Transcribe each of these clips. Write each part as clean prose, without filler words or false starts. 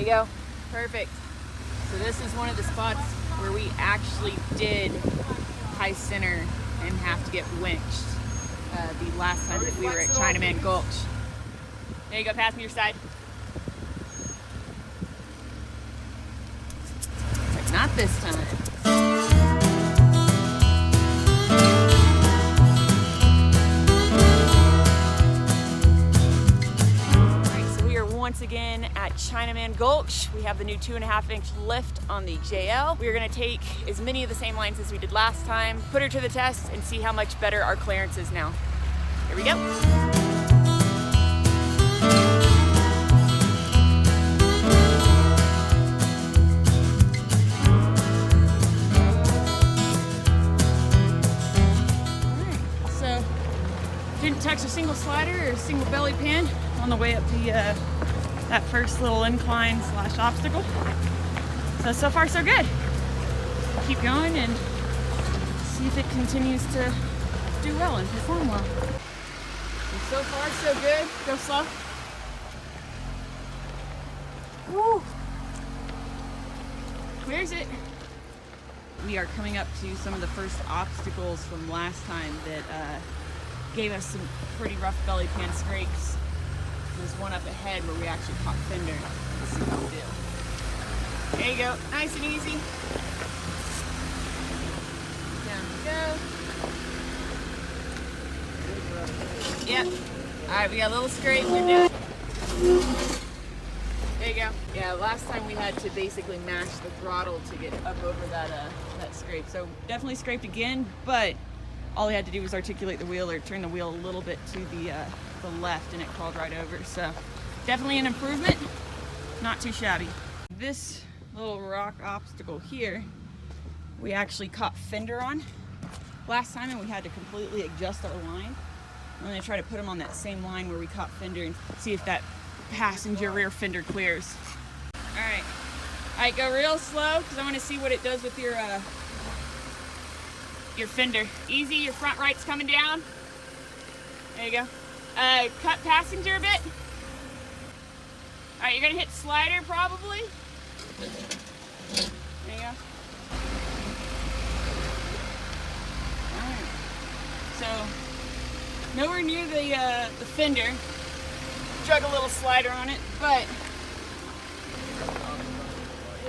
you go. Perfect. So this is one of the spots where we actually did high center and have to get winched the last time that we were at Chinaman Gulch. There you go, passenger side. But not this time. Once again at Chinaman Gulch. We have the new 2.5-inch lift on the JL. We're gonna take as many of the same lines as we did last time, put her to the test, and see how much better our clearance is now. Here we go. Alright, so didn't touch a single slider or a single belly pan on the way up the that first little incline / obstacle. So far so good. Keep going and see if it continues to do well and perform well. And so far so good. Go slow. Woo! Clears it. We are coming up to some of the first obstacles from last time that gave us some pretty rough belly pan scrapes. There's one up ahead where we actually caught fender. Let's see how we do. There you go, nice and easy. Down we go. Yep. All right, we got a little scrape. We're down. There you go. Yeah, last time we had to basically mash the throttle to get up over that scrape. So definitely scraped again, but all we had to do was articulate the wheel or turn the wheel a little bit to the left and it crawled right over. So definitely an improvement, not too shabby. This little rock obstacle here, we actually caught fender on last time and we had to completely adjust our line. I'm gonna try to put them on that same line where we caught fender and see if that passenger rear fender clears. All right, go real slow because I want to see what it does with your fender. Easy, your front right's coming down. There you go. Cut passenger a bit. All right, you're gonna hit slider probably. There you go. All right. So nowhere near the fender. Drug a little slider on it, but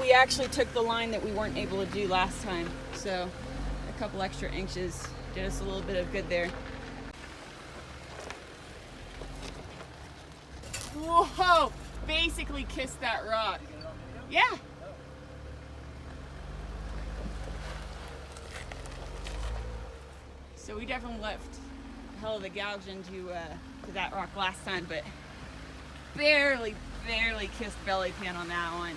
we actually took the line that we weren't able to do last time. So a couple extra inches did us a little bit of good there. Whoa! Basically kissed that rock. Yeah. So we definitely left a hell of a gouge into to that rock last time, but barely kissed belly pan on that one.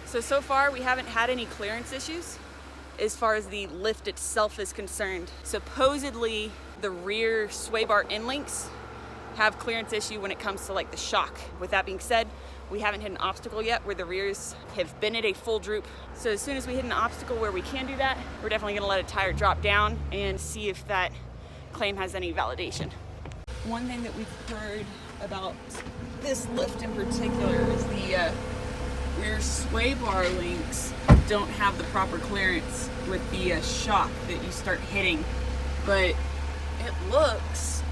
So far we haven't had any clearance issues as far as the lift itself is concerned. Supposedly the rear sway bar end links have clearance issue when it comes to like the shock. With that being said, we haven't hit an obstacle yet where the rears have been at a full droop. So as soon as we hit an obstacle where we can do that, we're definitely gonna let a tire drop down and see if that claim has any validation. One thing that we've heard about this lift in particular is the rear sway bar links don't have the proper clearance with the shock that you start hitting, but it looks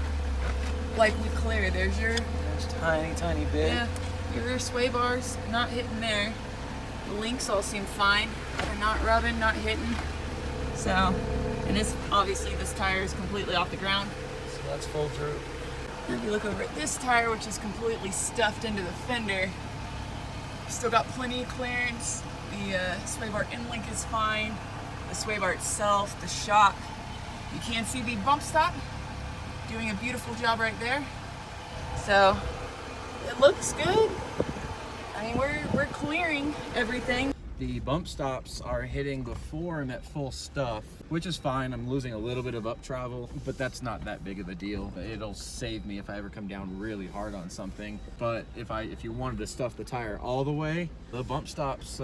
like we clear. There's tiny bit. Yeah, your rear sway bars not hitting there. The links all seem fine. They're not rubbing, not hitting. So, and this obviously this tire is completely off the ground. So that's full droop. And if you look over at this tire, which is completely stuffed into the fender, still got plenty of clearance. The sway bar end link is fine. The sway bar itself, the shock. You can see the bump stop doing a beautiful job right there. So it looks good. I mean, we're clearing everything. The bump stops are hitting before I'm at full stuff, which is fine. I'm losing a little bit of up travel, but that's not that big of a deal. It'll save me if I ever come down really hard on something. But if you wanted to stuff the tire all the way, the bump stops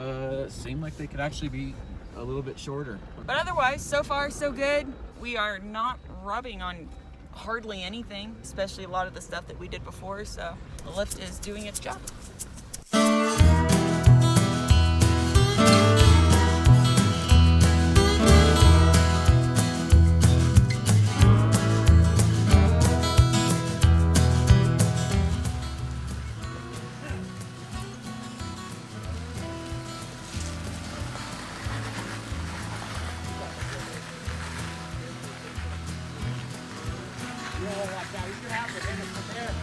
seem like they could actually be a little bit shorter. But otherwise, so far so good. We are not rubbing on hardly anything, especially a lot of the stuff that we did before. So the lift is doing its job. roll like that. We should have the end from there.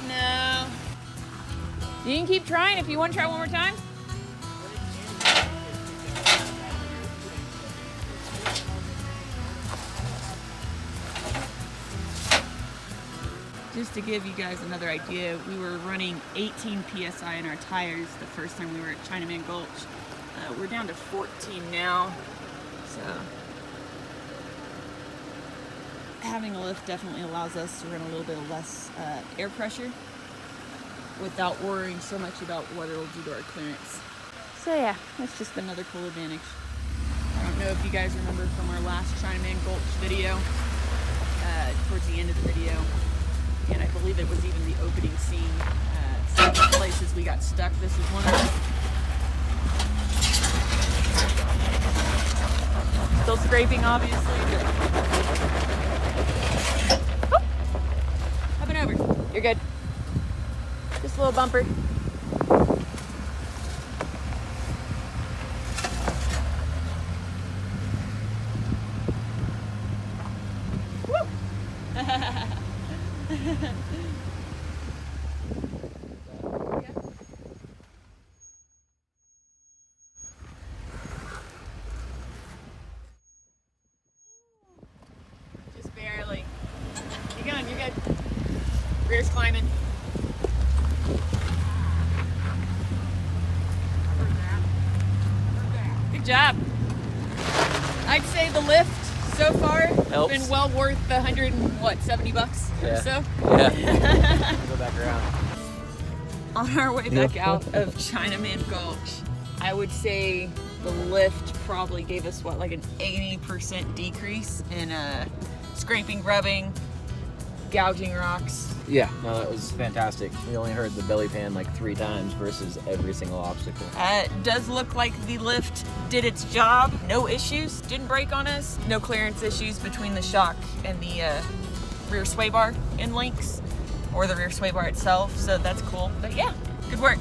No. You can keep trying if you want to try one more time. Just to give you guys another idea, we were running 18 PSI in our tires the first time we were at Chinaman Gulch. We're down to 14 now, so having a lift definitely allows us to run a little bit less air pressure without worrying so much about what it'll do to our clearance. So yeah, that's just another cool advantage. I don't know if you guys remember from our last Chinaman Gulch video, towards the end of the video, and I believe it was even the opening scene. Some places we got stuck. This is one of them. Still scraping, obviously. Oh, up and over. You're good. Just a little bumper. Woo! Just barely. Keep going, you're good. Rear's climbing. Good job. I'd say the lift so far has been well worth the $170 or so. Yeah. Go back around. On our way back out of Chinaman Gulch, I would say the lift probably gave us what, like an 80% decrease in scraping, rubbing, gouging rocks. Yeah, no, that was fantastic. We only heard the belly pan like 3 times versus every single obstacle. It does look like the lift did its job. No issues, didn't break on us. No clearance issues between the shock and the rear sway bar end links or the rear sway bar itself, so that's cool. But yeah, good work.